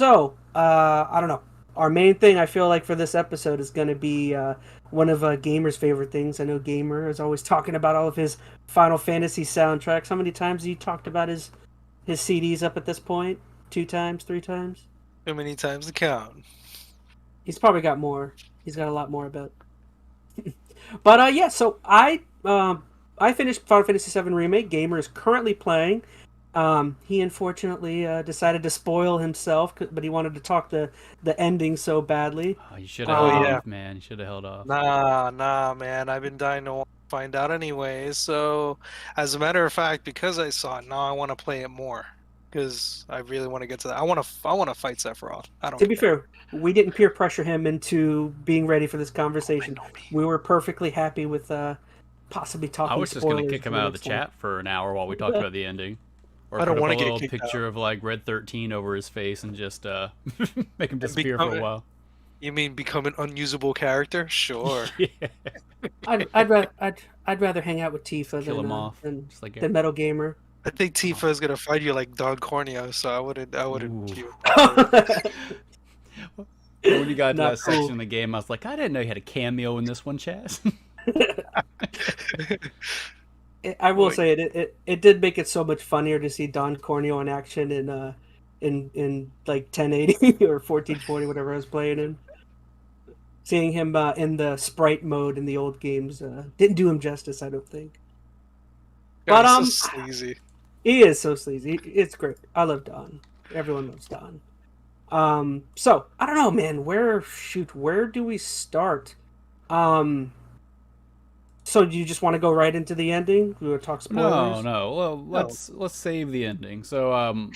I don't know. Our main thing I feel like for this episode is going to be one of Gamer's favorite things. I know Gamer is always talking about all of his Final Fantasy soundtracks. How many times have you talked about his CDs up at this point? 2 times, 3 times? Too many times to count. He's probably got more. He's got a lot more about. But yeah, so I finished Final Fantasy VII Remake. Gamer is currently playing. He unfortunately decided to spoil himself, but he wanted to talk the ending so badly. Oh, you should have Oh held yeah. off, man. You should have held off. Nah, man. I've been dying to find out anyway. So, as a matter of fact, because I saw it, now I want to play it more. Because I really want to get to that. I want to fight Sephiroth. I don't To be care. fair, we didn't peer pressure him into being ready for this conversation. We were perfectly happy with possibly I talking was just gonna spoilers kick him for out of the next time. chat for an hour while we talked about the ending, or I put don't up a want to get little kicked out. picture of like Red 13 over his face and just make him disappear become for a it. while. You mean become an unusable character? Sure. Yeah. I'd rather hang out with Tifa Kill him off, than just like than Metal Gamer. I think Tifa is gonna fight you like Don Corneo, so I wouldn't Ooh. do When you got to Not that section cool. of the game, I was like, I didn't know you had a cameo in this one, Chaz. I will Wait. say it did make it so much funnier to see Don Corneo in action in like 1080 or 1440, whatever I was playing in. Seeing him in the sprite mode in the old games didn't do him justice, I don't think. God, But he's so sleazy. he is so sleazy. It's great. I love Don. Everyone loves Don. So I don't know, man. Where do we start? So do you just want to go right into the ending? We would talk spoilers. No. Well, let's save the ending. So, oh,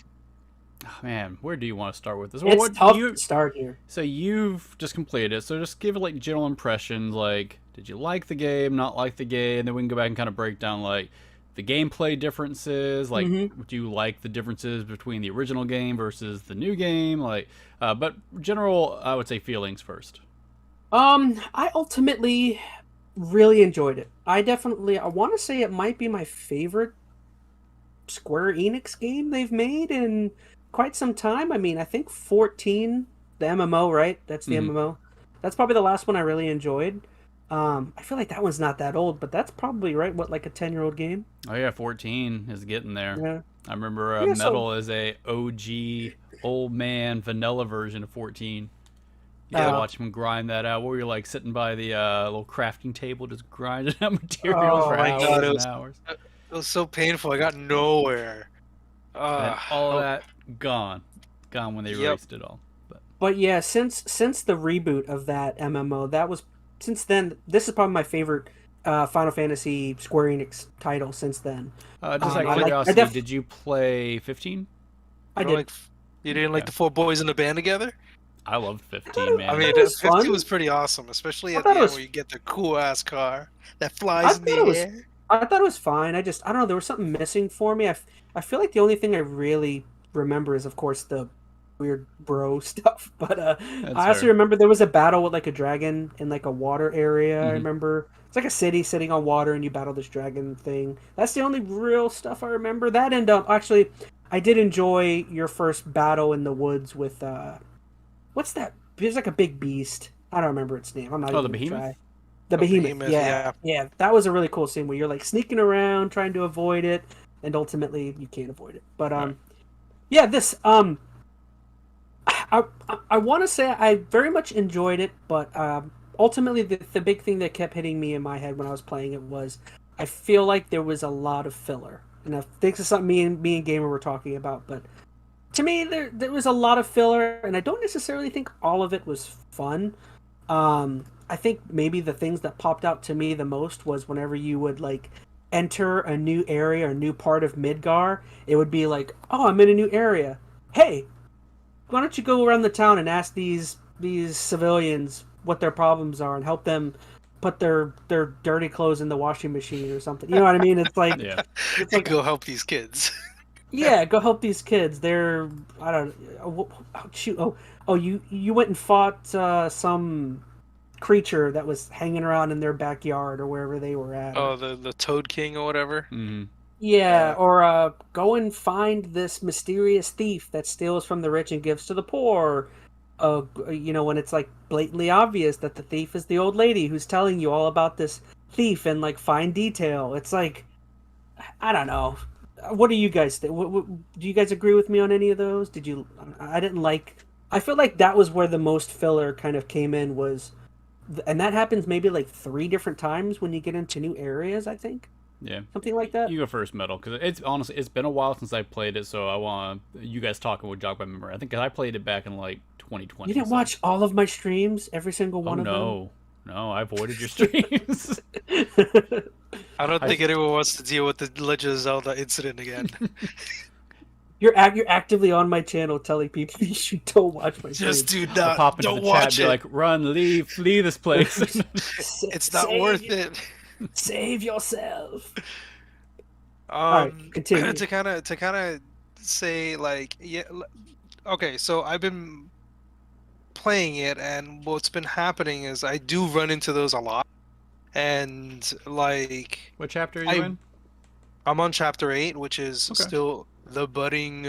man, where do you want to start with this? Well, It's what tough you to start here. so you've just completed it. So just give it like general impressions. Like, did you like the game? Not like the game? And then we can go back and kind of break down like the gameplay differences. Like, do you like the differences between the original game versus the new game? Like, but general, I would say feelings first. I ultimately really enjoyed it. I want to say it might be my favorite Square Enix game they've made in quite some time. I mean, I think 14, the MMO, right? That's the Mhm. MMO. That's probably the last one I really enjoyed. I feel like that one's not that old, but that's probably right. What, like a 10-year-old game? Oh yeah, 14 is getting there. Yeah. I remember Yeah. Metal is a OG old man vanilla version of 14. You Yeah. gotta watch him grind that out. Where you're like sitting by the little crafting table, just grinding out materials Oh for my hours God, and hours. it was so painful. I got nowhere. And all Oh, of that gone when they Yep. erased it all. But But yeah, since the reboot of that MMO, that was since then. This is probably my favorite Final Fantasy Square Enix title since then. just out I of like- curiosity, I def- did you play 15? I you don't did. like you didn't like Yeah. the four boys in the band together? I loved 15, man. I mean, thought it was 50 fun. was pretty awesome, especially I at the thought it end was- where you get the cool ass car that I flies in thought it the was air. I thought it was fine. I don't know. There was something missing for me. I feel like the only thing I really remember is, of course, the weird bro stuff. But I also fair. remember there was a battle with like a dragon in like a water area. I Mhm. remember it's like a city sitting on water, and you battle this dragon thing. That's the only real stuff I remember. That and actually, I did enjoy your first battle in the woods with what's that? There's like a big beast. I don't remember its name. I'm not Oh, even the gonna behemoth? try. The Oh, behemoth, Behemoth, yeah. Yeah, that was a really cool scene where you're like sneaking around trying to avoid it, and ultimately you can't avoid it. But Right. yeah, this I want to say I very much enjoyed it, but ultimately the big thing that kept hitting me in my head when I was playing it was I feel like there was a lot of filler, and I think this is something me and Gamer were talking about, but to me there was a lot of filler, and I don't necessarily think all of it was fun. I think maybe the things that popped out to me the most was whenever you would like enter a new area or new part of Midgar, it would be like, "Oh, I'm in a new area. Hey, why don't you go around the town and ask these civilians what their problems are and help them put their dirty clothes in the washing machine or something." You know what I mean? It's like Yeah. it's like Go help these kids. yeah, go help these kids. They're I don't shoot. Oh, you went and fought some creature that was hanging around in their backyard or wherever they were at. Oh, the Toad King or whatever. Mhm. Yeah, or go and find this mysterious thief that steals from the rich and gives to the poor. When it's like blatantly obvious that the thief is the old lady who's telling you all about this thief in like fine detail. It's like, I don't know. What do you guys think? Do you guys agree with me on any of those? Did you? I didn't like. I feel like that was where the most filler kind of came in was, and that happens maybe like 3 different times when you get into new areas. I think Yeah. something like that. You go first, Metal, because it's honestly it's been a while since I played it, so I want you guys talking would jog my memory. I think I played it back in like 2020. You didn't watch all of my streams, every single Oh one of no, no, I avoided your streams. them. I don't think anyone wants to deal with the Legend of Zelda incident again. You're actively on my channel telling people you should don't watch my Just streams. do I'll not. pop into Don't the chat and watch be it. like, "Run, leave, flee this place." It's not worth it. Save yourself. All right, continue. To kind of say like, yeah, okay. So I've been playing it, and what's been happening is I do run into those a lot, and like, What chapter are you in? I'm on chapter 8, which is still the budding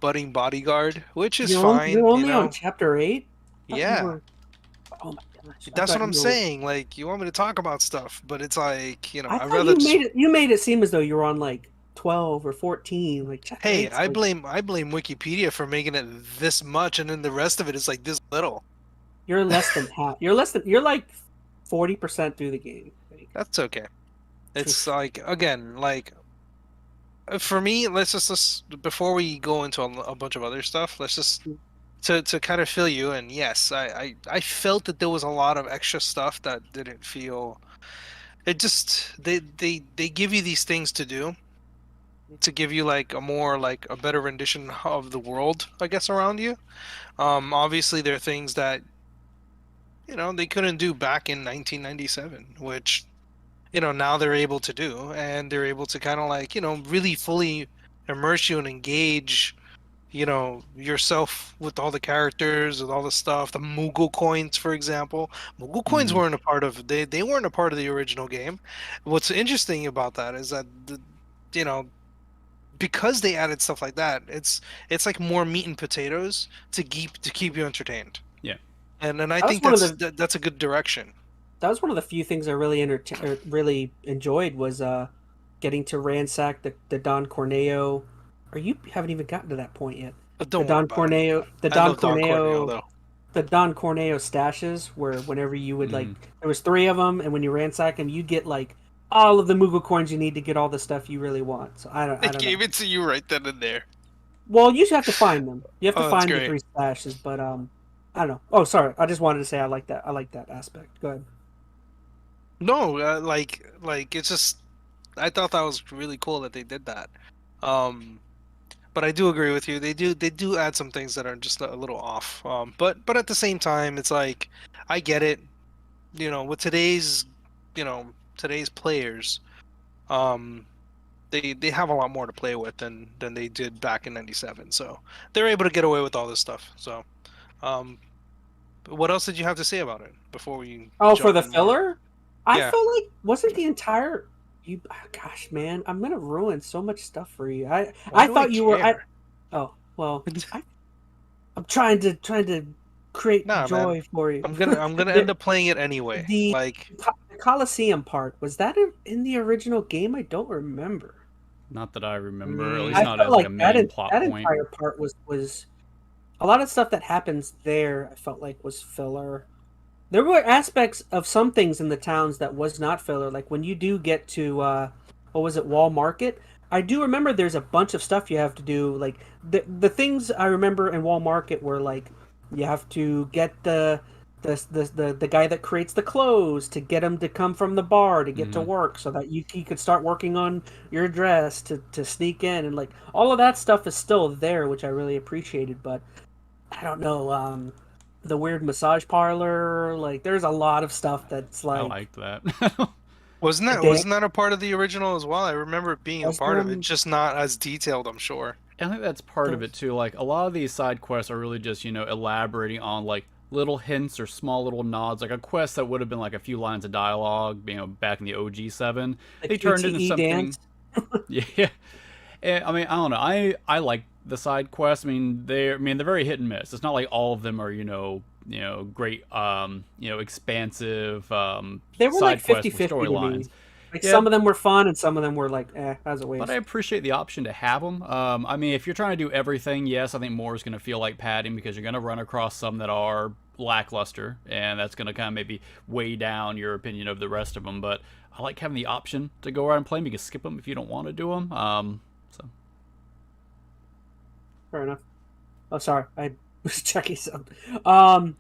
bodyguard, which is fine. You're only on chapter 8? Yeah. Oh my gosh. That's what I'm saying. Like, you want me to talk about stuff, but it's like, I'd rather you made it seem as though you were on like 12 or 14. Like, hey, I blame Wikipedia for making it this much, and then the rest of it is like this little. You're less than half. You're like 40% through the game. That's okay. It's like, again, like, for me, let's before we go into a bunch of other stuff, let's just to kind of fill you in. Yes, I felt that there was a lot of extra stuff that didn't feel. It just they give you these things to do, to give you like a better rendition of the world, I guess, around you. Obviously there are things that they couldn't do back in 1997, which now they're able to do, and they're able to kind of like really fully immerse you and engage yourself with all the characters, with all the stuff. The Moogle coins, for example. Moogle coins weren't a part of they weren't a part of the original game. What's interesting about that is that because they added stuff like that, it's like more meat and potatoes to keep you entertained. Yeah. And I think that's a good direction. That was one of the few things I really enjoyed was getting to ransack the Don Corneo. Or you haven't even gotten to that point yet. But The Don Corneo stashes, where whenever you would like, there was 3 of them, and when you ransack them, you'd get like all of the Moogle coins you need to get all the stuff you really want. So I don't gave know. it to you right then and there. Well, you have to find them. You have to find the great. 3 stashes, but I don't know. Oh, sorry. I just wanted to say I like that. I like that aspect. Go ahead. No, like it's just I thought that was really cool that they did that. But I do agree with you. They do add some things that are just a little off. But at the same time, it's like I get it. With today's players, they have a lot more to play with than they did back in '97. So they're able to get away with all this stuff. So, what else did you have to say about it before we? For the filler, I Yeah. feel like wasn't the entire. Gosh, man, I'm gonna ruin so much stuff for you. I thought you were. Oh well, I'm trying to create joy for you. I'm gonna end up playing it anyway. The Coliseum part, was that in the original game? I don't remember. Not that I remember. At least I not felt as like a that main plot point. entire part was a lot of stuff that happens there. I felt like was filler. There were aspects of some things in the towns that was not filler. Like when you do get to what was it, Wall Market? I do remember there's a bunch of stuff you have to do. Like the things I remember in Wall Market were like you have to get the guy that creates the clothes to get him to come from the bar to get to work so that you could start working on your dress to sneak in, and like all of that stuff is still there, which I really appreciated. But I don't know. The weird massage parlor, like there's a lot of stuff that's like. I liked that. Wasn't that a part of the original as well? I remember it being a part of it, just not as detailed, I'm sure. I think that's part of it too. Like a lot of these side quests are really just elaborating on like little hints or small little nods. Like a quest that would have been like a few lines of dialogue, back in the OG 7, they turned into something. Yeah. I mean, I don't know. I like the side quests. I mean they're very hit and miss. It's not like all of them are great expansive They were like side quests with 50-50 to me. storylines. Like Yeah, some of them were fun and some of them were like, as a but I waste. appreciate the option to have them. I mean, if you're trying to do everything, yes, I think more is going to feel like padding because you're going to run across some that are lackluster, and that's going to kind of maybe weigh down your opinion of the rest of them. But I like having the option to go around and play them. You can skip them if you don't want to do them. So Fair enough. Oh, sorry, I was checking something. I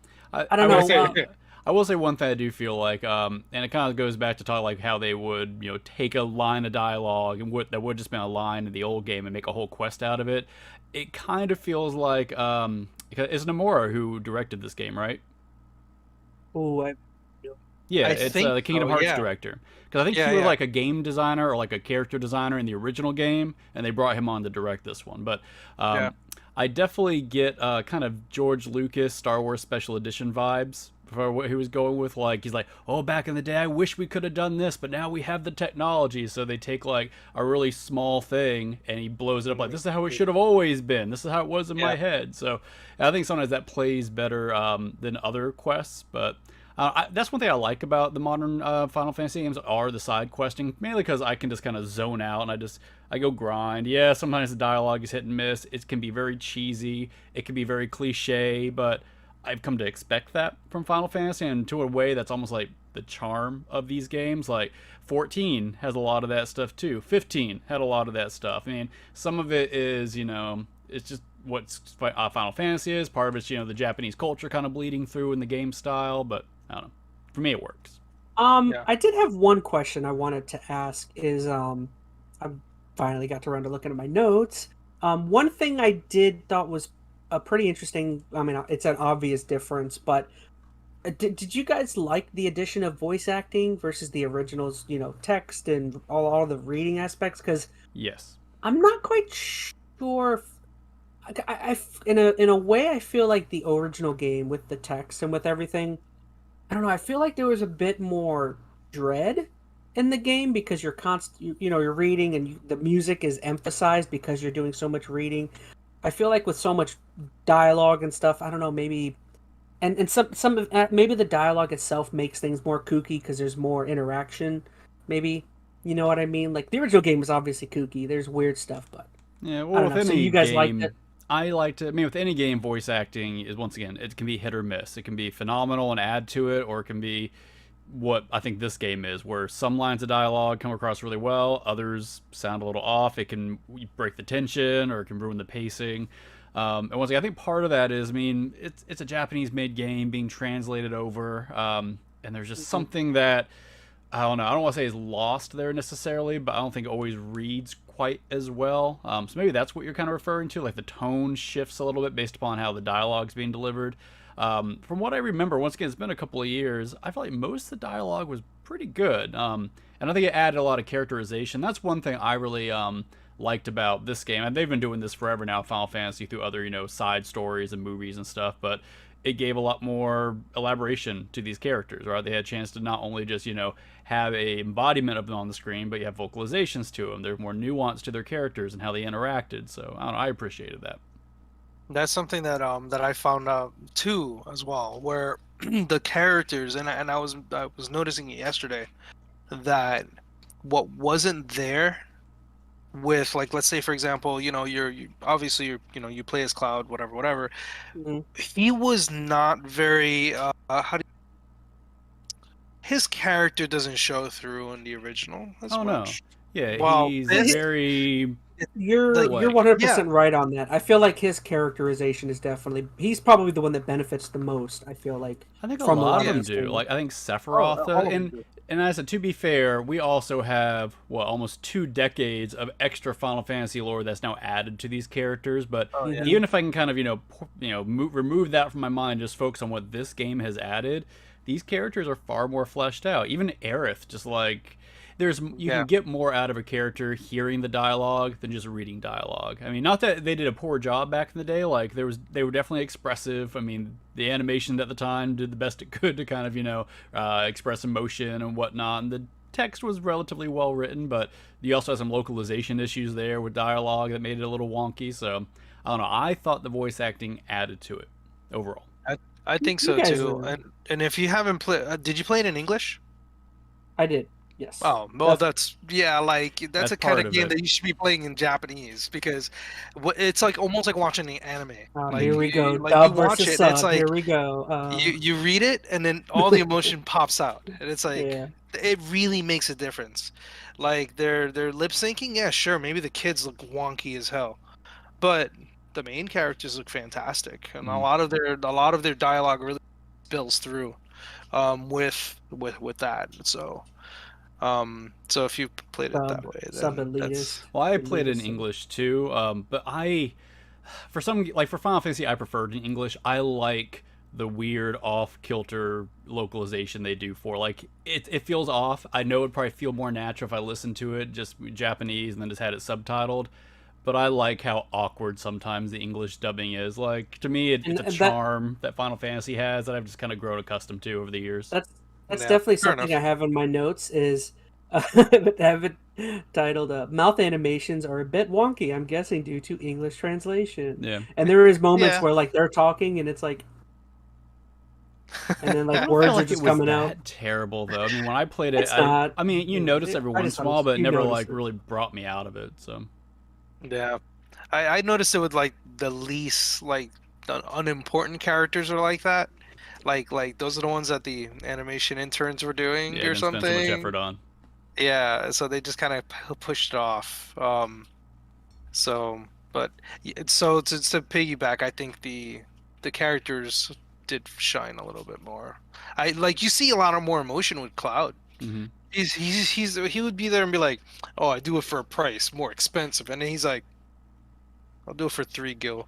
don't know. I will say one thing I do feel like, and it kind of goes back to talk like how they would, take a line of dialogue and that would just been a line in the old game and make a whole quest out of it. It kind of feels like, it's Nomura who directed this game, right? Oh, Yeah, I it's think the Kingdom so, Hearts yeah. director. Because I think Yeah, he was yeah. like a game designer or like a character designer in the original game, and they brought him on to direct this one. But Yeah. I definitely get kind of George Lucas Star Wars Special Edition vibes for what he was going with. Like he's like, oh, back in the day, I wish we could have done this, but now we have the technology. So they take like a really small thing and he blows it up like this is how it should have always been. This is how it was in my Yeah. head. So I think sometimes that plays better than other quests, but. That's one thing I like about the modern Final Fantasy games are the side questing, mainly because I can just kind of zone out and I go grind. Yeah, sometimes the dialogue is hit and miss. It can be very cheesy. It can be very cliche, but I've come to expect that from Final Fantasy, and to a way that's almost like the charm of these games. Like 14 has a lot of that stuff too. 15 had a lot of that stuff. I mean, some of it is it's just what Final Fantasy is. Part of it's the Japanese culture kind of bleeding through in the game style, but I don't know. For me, it works. Yeah. I did have one question I wanted to ask. I finally got around to looking at my notes. One thing I did thought was a pretty interesting. I mean, it's an obvious difference, but did you guys like the addition of voice acting versus the originals? Text and all the reading aspects. Because Yes. I'm not quite sure. In a way, I feel like the original game with the text and with everything. I don't know. I feel like there was a bit more dread in the game because you're reading and the music is emphasized because you're doing so much reading. I feel like with so much dialogue and stuff, I don't know, maybe and maybe the dialogue itself makes things more kooky because there's more interaction. Maybe you know what I mean? Like the original game was obviously kooky. There's weird stuff, but Yeah, I well, don't with know. So any you guys liked it? game, I like to. I mean, with any game, voice acting is once again, it can be hit or miss. It can be phenomenal and add to it, or it can be what I think this game is, where some lines of dialogue come across really well, others sound a little off. It can break the tension, or it can ruin the pacing. And once again, I think part of that is, I mean, it's a Japanese-made game being translated over, and there's just Mhm. something that I don't know. I don't want to say is lost there necessarily, but I don't think it always reads quite as well. So maybe that's what you're kind of referring to. Like the tone shifts a little bit based upon how the dialogue's being delivered. From what I remember, once again, it's been a couple of years. I feel like most of the dialogue was pretty good. And I think it added a lot of characterization. That's one thing I really liked about this game. And they've been doing this forever now, Final Fantasy, through other side stories and movies and stuff. But it gave a lot more elaboration to these characters, right? They had a chance to not only just, have a embodiment of them on the screen, but you have vocalizations to them. There's more nuance to their characters and how they interacted. So I don't know, I appreciated that. That's something that I found out too as well, where the characters and I was noticing it yesterday that what wasn't there with, like, let's say for example, you obviously you play as Cloud, whatever. Mhm. He was not very his character doesn't show through in the original as Oh no, much. yeah, Well, he's Well, this very You're like you're like 100% yeah, right on that. I feel like his characterization is definitely he's probably the one that benefits the most, I feel like, I think a from a lot lot of of them these do. things. Like I think Oh, Sephiroth, all of them do. and I said to be fair, we also have almost 2 decades of extra Final Fantasy lore that's now added to these characters. But oh yeah, Mhm. even if I can kind of remove that from my mind, just focus on what this game has added, these characters are far more fleshed out. Even Aerith, just like you yeah. can get more out of a character hearing the dialogue than just reading dialogue. I mean, not that they did a poor job back in the day. Like they were definitely expressive. I mean, the animation at the time did the best it could to kind of express emotion and whatnot. And the text was relatively well written, but you also had some localization issues there with dialogue that made it a little wonky. So I don't know. I thought the voice acting added to it overall. I think You so guys too. And if you haven't played, did you play it in English? I did. Yes. Oh, well, that's like that's a kind part of of game it. that you should be playing in Japanese because it's like almost like watching the anime. Like Here we go. like you Dub watch versus it, and it's sub. like Here we go. you read it, and then all the emotion pops out, and it's like Yeah. it really makes a difference. Like their lip syncing, yeah, sure, maybe the kids look wonky as hell, but the main characters look fantastic, and a lot of their dialogue really spills through with that. So if you played it that way, Sub then elitist. Well, I played it in English too, but for Final Fantasy, I preferred in English. I like the weird off kilter localization they do for it feels off. I know it'd probably feel more natural if I listened to it just Japanese and then just had it subtitled. But I like how awkward sometimes the English dubbing is. Like to me, it's a charm that Final Fantasy has that I've just kind of grown accustomed to over the years. That's definitely something I have in my notes. Is have it titled "Mouth animations are a bit wonky." I'm guessing due to English translation. Yeah, and there is moments where like they're talking and it's like, and then like words are just coming out. Terrible though. I mean, when I played it, I mean, you notice every once in a while, but it never really brought me out of it. So. Yeah, I noticed it with like the least the unimportant characters are like that. Like those are the ones that the animation interns were doing or something. Spend so much effort on. Yeah, so they just kind of pushed it off. So to piggyback, I think the characters did shine a little bit more. You see a lot of more emotion with Cloud. Mm-hmm. He would be there and be like, "Oh, I do it for a price, more expensive," and then he's like, "I'll do it for 3 gil."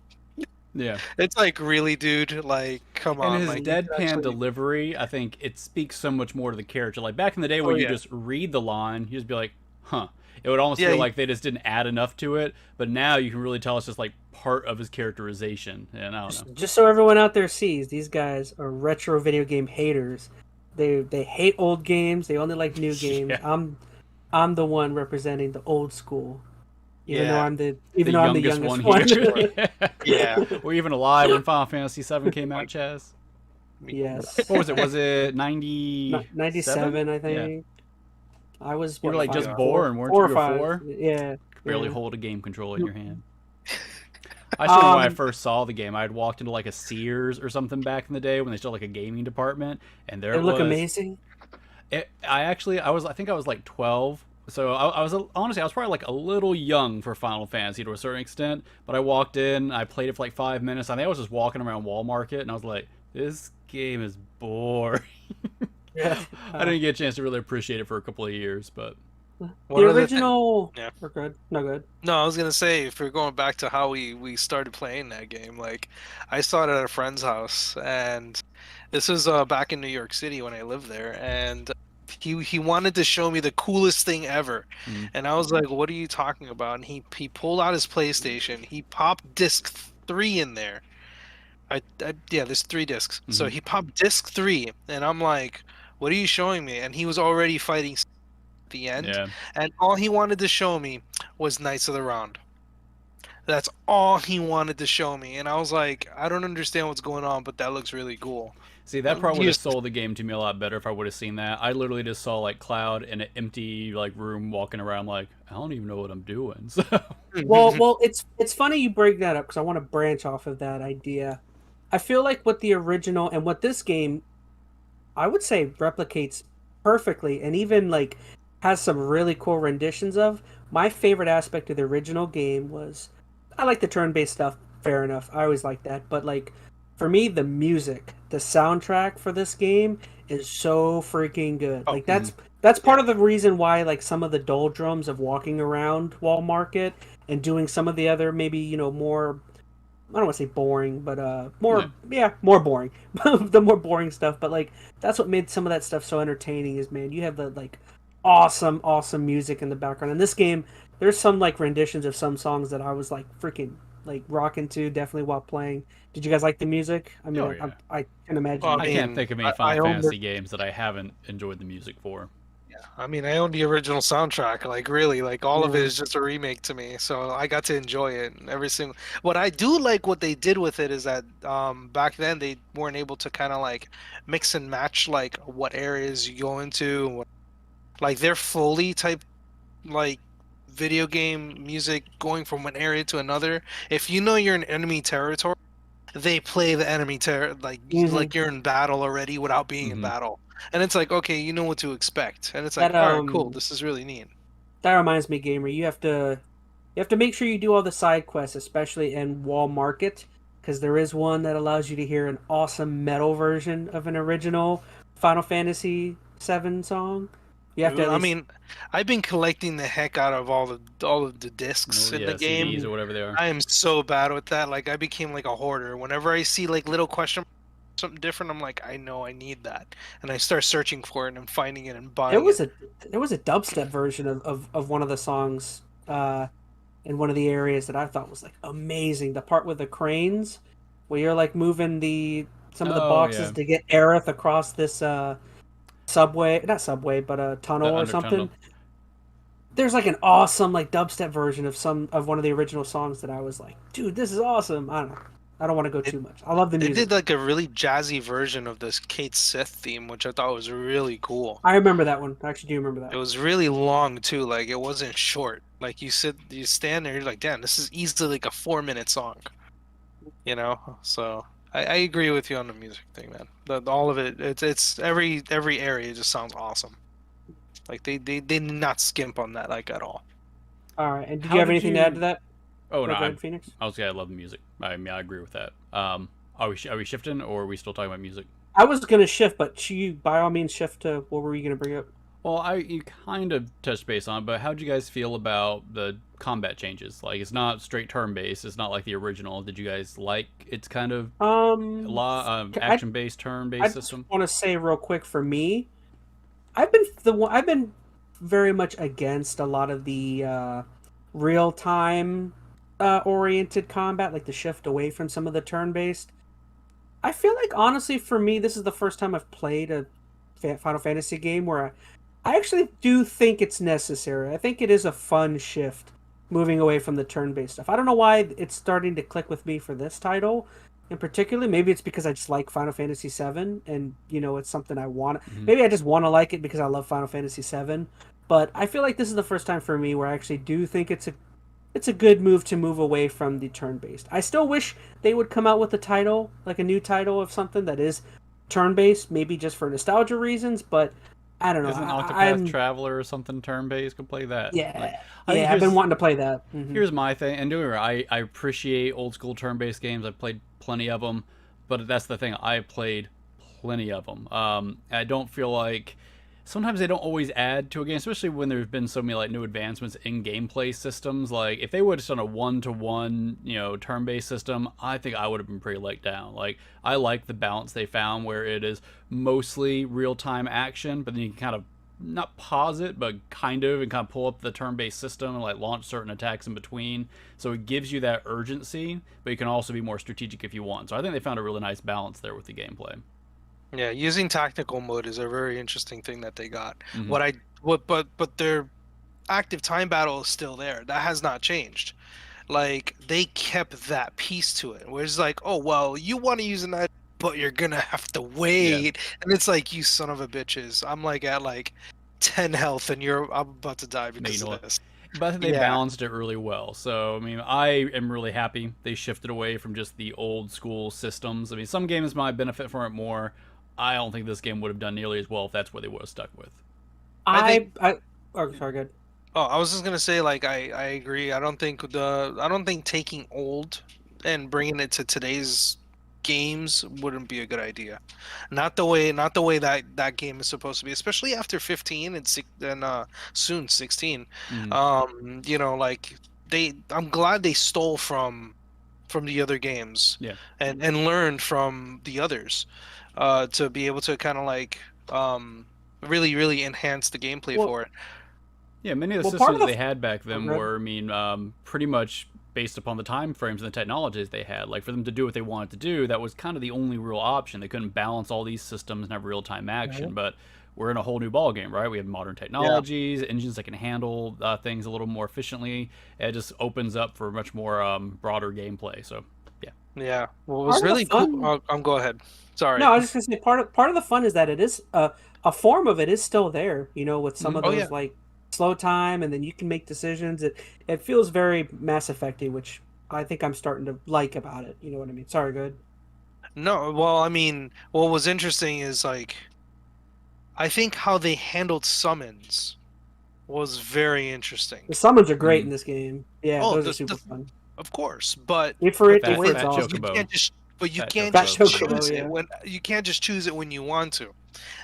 Yeah, it's like, really, dude. Like, come on. And his like, deadpan delivery, I think it speaks so much more to the character. Like back in the day, when you just read the line, you just be like, "Huh." It would almost feel like they just didn't add enough to it. But now you can really tell it's just like part of his characterization. And I don't know. Just so everyone out there sees, these guys are retro video game haters. They hate old games. They only like new games. Yeah. I'm the one representing the old school. Even though I'm the youngest one here. Yeah. We're even alive when Final Fantasy VII came out, Chaz. Yes. What was it? Was it 97, I think. Yeah. I was. You were like just born, weren't you? 4? Yeah. Barely hold a game controller in your hand. I show you when I first saw the game. I had walked into like a Sears or something back in the day when they still had like a gaming department, and there it was. They look amazing. I think I was like 12, so I was honestly I was probably like a little young for Final Fantasy to a certain extent. But I walked in, I played it for like 5 minutes. I think I was just walking around Wall Market, and I was like, this game is boring. Yeah. I didn't get a chance to really appreciate it for a couple of years, but. The original. Yeah. We're good. No good. No, I was gonna say, if we're going back to how we started playing that game, like I started at a friend's house, and this was back in New York City when I lived there, and he wanted to show me the coolest thing ever, and I was like, "What are you talking about?" And he pulled out his PlayStation, he popped disc 3 in there. There's 3 discs, so he popped disc 3, and I'm like, "What are you showing me?" And he was already fighting. The end, and all he wanted to show me was Knights of the Round. That's all he wanted to show me, and I was like, I don't understand what's going on, but that looks really cool. See, that probably would have sold the game to me a lot better if I would have seen that. I literally just saw like Cloud in an empty like room walking around like, I don't even know what I'm doing. So well, it's funny you bring that up because I want to branch off of that idea. I feel like what the original and what this game, I would say, replicates perfectly, and even like has some really cool renditions of. My favorite aspect of the original game was, I like the turn-based stuff, fair enough. I always like that. But like, for me, the music, the soundtrack for this game is so freaking good. Like that's part of the reason why like some of the doldrums of walking around Wall Market and doing some of the other maybe, more, I don't want to say boring, but more boring. The more boring stuff. But like, that's what made some of that stuff so entertaining is, man, you have the like awesome music in the background. In this game, there's some like renditions of some songs that I was like freaking like rocking to definitely while playing. Did you guys like the music? I mean, I can imagine. I can't think of any Final Fantasy games that I haven't enjoyed the music for. I mean, I own the original soundtrack. Like, really, like all of it Yeah. is just a remake to me. So I got to enjoy it. And every single. What I do like, what they did with it is that back then they weren't able to kind of like mix and match like what areas you go into. Like they're fully type like video game music going from one area to another. If you know you're in enemy territory, they play the enemy Hmm. like you're in battle already without being in Hmm. battle. And it's like, okay, you know what to expect. And it's That like, all right, cool. This is really neat. that reminds me, gamer. You have to make sure you do all the side quests, especially in Wall Market, because there is one that allows you to hear an awesome metal version of an original Final Fantasy VII song. You have to at I least. mean, I've been collecting the heck out of all of the discs No, in the yeah, game. CDs Mhm. or whatever they are. I am so bad with that. Like I became like a hoarder. Whenever I see like little question something different, I'm like, I know I need that. And I start searching for it and finding it and There buying was it. a there was a dubstep version of one of the songs in one of the areas that I thought was like amazing. The part with the cranes, where you're like moving the some of the Oh yeah, boxes to get Aerith across this subway, not subway, but a tunnel the or Undertunnel. something. There's like an awesome like dubstep version of one of the original songs that I was like, dude, this is awesome. I don't know. I don't want to go It, too much. I love the they music. did like a really jazzy version of this Kate Sith theme, which I thought was really cool. I remember that one. I actually do remember It that. was really long too, like it wasn't short. Like you stand there, you're like, damn, this is easily like a 4 minute song, you know? So I agree with you on the music thing, man. All of it, it's every area just sounds awesome. Like they did not skimp on that like at all. All right. And did you How have did anything to add to you? that? Oh no, Go ahead, Phoenix. I was gonna. I love the music. I mean, I agree with that. Are we shifting, or are we still talking about music? I was gonna shift, but you by all means shift to what were you gonna bring up? Well, you kind of touched base on it, but how do you guys feel about the combat changes? Like, it's not straight turn based. It's not like the original. Did you guys like its kind of I action based turn I based just system? want to say real quick for me, I've been very much against a lot of the real time oriented combat, like the shift away from some of the turn based. I feel like honestly, for me, this is the first time I've played a Final Fantasy game where I actually do think it's necessary. I think it is a fun shift moving away from the turn-based stuff. I don't know why it's starting to click with me for this title in particular. Maybe it's because I just like Final Fantasy VII, and it's something I want. Hmm. Maybe I just want to like it because I love Final Fantasy VII. But I feel like this is the first time for me where I actually do think it's a good move to move away from the turn-based. I still wish they would come out with a title, like a new title of something that is turn-based, maybe just for nostalgia reasons. But I don't know. Isn't Octopath I'm Traveler or something turn based? Could play that. Like, yeah, I think yeah. I've been wanting to play that. here's my thing, and don't get me wrong, I appreciate old school turn based games. I've played plenty of them, but that's the thing. I played plenty of them. I don't feel like sometimes they don't always add to a game, especially when there's been so many like new advancements in gameplay systems. Like if they would have done a 1-to-1, turn-based system, I think I would have been pretty let down. Like I like the balance they found where it is mostly real-time action, but then you can kind of not pause it, but kind of, and kind of pull up the turn-based system and like launch certain attacks in between. So it gives you that urgency, but you can also be more strategic if you want. So I think they found a really nice balance there with the gameplay. Yeah, using tactical mode is a very interesting thing that they got. Hmm. But their active time battle is still there. That has not changed. Like they kept that piece to it. Where it's like, oh well, you want to use a knife, but you're gonna have to Yeah. wait. And it's like, you son of a bitches. I'm like at like 10 health, and I'm about to die No, you because know of what? this. But I think they Yeah, balanced it really well. So, I mean, I am really happy they shifted away from just the old school systems. I mean, some games might benefit from it more. I don't think this game would have done nearly as well if that's what they would have stuck with. I think. I oh sorry, good. Oh, I was just gonna say, like, I agree. I don't think taking old and bringing it to today's games wouldn't be a good idea. Not the way that game is supposed to be, especially after 15 and soon 16. Hmm. Like I'm glad they stole from the other games Yeah. and learned from the others, to be able to kind of like really enhance the gameplay Well, for it. Yeah, many of the well, part systems of they the had back oh, then good. were, I mean, pretty much based upon the time frames and the technologies they had. Like, for them to do what they wanted to do, that was kind of the only real option. They couldn't balance all these systems and have real time action. Right. But we're in a whole new ball game, right? We have modern technologies, engines that can handle things a little more efficiently. It just opens up for much more broader gameplay. So yeah. Yeah. What was Part of the really cool? fun. Go ahead. Sorry. No, I was just gonna say part of the fun is that it is a form of it is still there. You know, with some of Oh yeah. those like slow time, and then you can make decisions. It feels very Mass Effecty, which I think I'm starting to like about it. You know what I mean? Sorry, good. No, well, I mean, what was interesting is like I think how they handled summons was very interesting. The summons are great in Mm. this game. Yeah, Oh, those are super fun. of course, but Ifrit, the way Ifrit's Fat awesome. you Chocobo. can't just but you Fat can't Fat just Chocobo, choose it yeah. when you can't just choose it when you want to.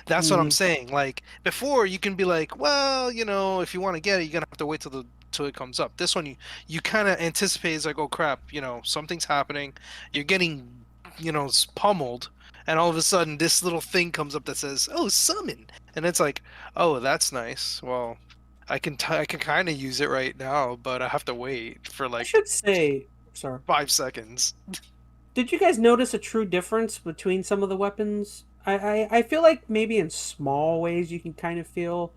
That's what I'm Mhm. saying. Like before, you can be like, well, you know, if you want to get it, you're gonna have to wait till it comes up. This one, you kind of anticipate. It's like, oh crap, you know, something's happening. You're getting, you know, pummeled, and all of a sudden, this little thing comes up that says, "Oh, summon," and it's like, oh, that's nice. Well, I can kind of use it right now, but I have to wait for I like should say, sorry. 5 seconds. Did you guys notice a true difference between some of the weapons? I feel like maybe in small ways you can kind of feel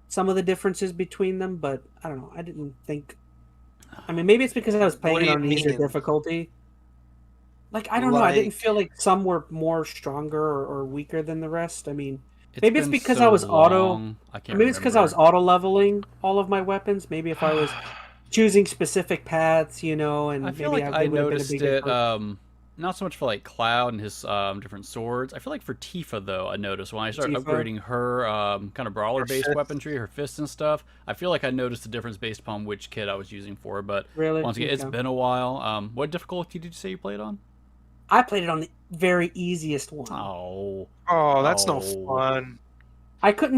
some of the differences between them, but I don't know. I didn't think. I mean, maybe it's because I was What playing do it you on an easier mean? difficulty. Like, I don't know. I didn't Like, feel like some were more stronger or weaker than the rest. I mean, It's maybe it's been because so I was auto. long. I Or can't maybe it's because I was remember. auto leveling all of my weapons. Maybe if I was choosing specific paths, you know, I and feel maybe like I it would have been a noticed bigger it. perk. Not so much for like Cloud and his different swords. I feel like for Tifa though, I noticed when I started Tifa. upgrading her kind of brawler or based fifth? weaponry, her fists and stuff. I feel like I noticed the difference based upon which kit I was using for. But Really? once again, it's Okay. been a while. What difficulty did you say you played on? I played it on the very easiest one. Oh, Oh, that's no oh. fun. I That's no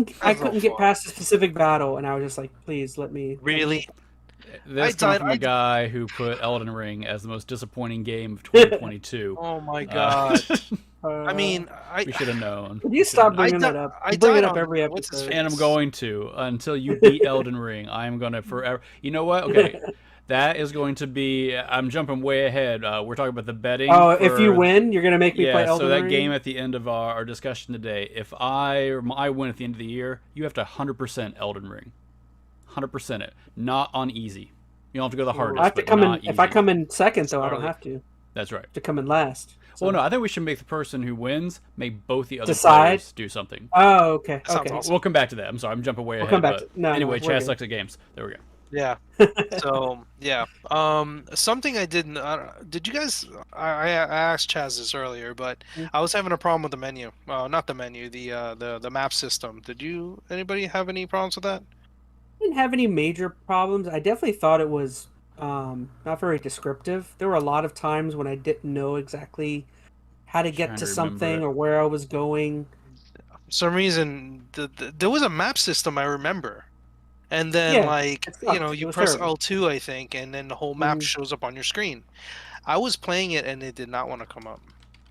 couldn't get fun. past a specific battle, and I was just like, please let me. Really? I This coming died. from a guy who put Elden Ring as the most disappointing game of 2022. Oh my Uh, god. I uh, mean, I we should have known. could We you should have stop known. bringing that up? I You bring it died up on every what's his episode. And I'm face? going to until you beat Elden Ring. I'm gonna forever. You know what? Okay, that is going to be. I'm jumping way ahead. We're talking about the betting Oh, if you for. win, you're gonna make me play Yeah, so Elden that game Ring. at the end of our discussion today. If I win at the end of the year, you have to 100% Elden Ring, 100% it. Not on easy. You don't have to go the I hardest, have to but come in. not If I easy. come in second, That's though, I don't gnarly. have to. I have That's right. to come in last. Well, So no, I think we should make the person who wins make both the other decide. players do something. Oh, okay, That sounds okay. awesome. We'll come back to that. I'm sorry, I'm jumping way We'll come ahead, back to. but No, anyway, we're Chaz good. sucks at games. There we go. Yeah. So yeah. Something I didn't. Did you guys? I asked Chaz this earlier, but I was having a problem with the menu. Not the menu. The map system. Did you? Anybody have any problems with that? Didn't have any major problems. I definitely thought it was not very descriptive. There were a lot of times when I didn't know exactly how to get Trying to to remember something it. or where I was going. For some reason, there was a map system I remember, and then Yeah, like it you know sucked. It you was press terrible. L2 I think, and then the whole map Mhm. shows up on your screen. I was playing it and it did not want to come up.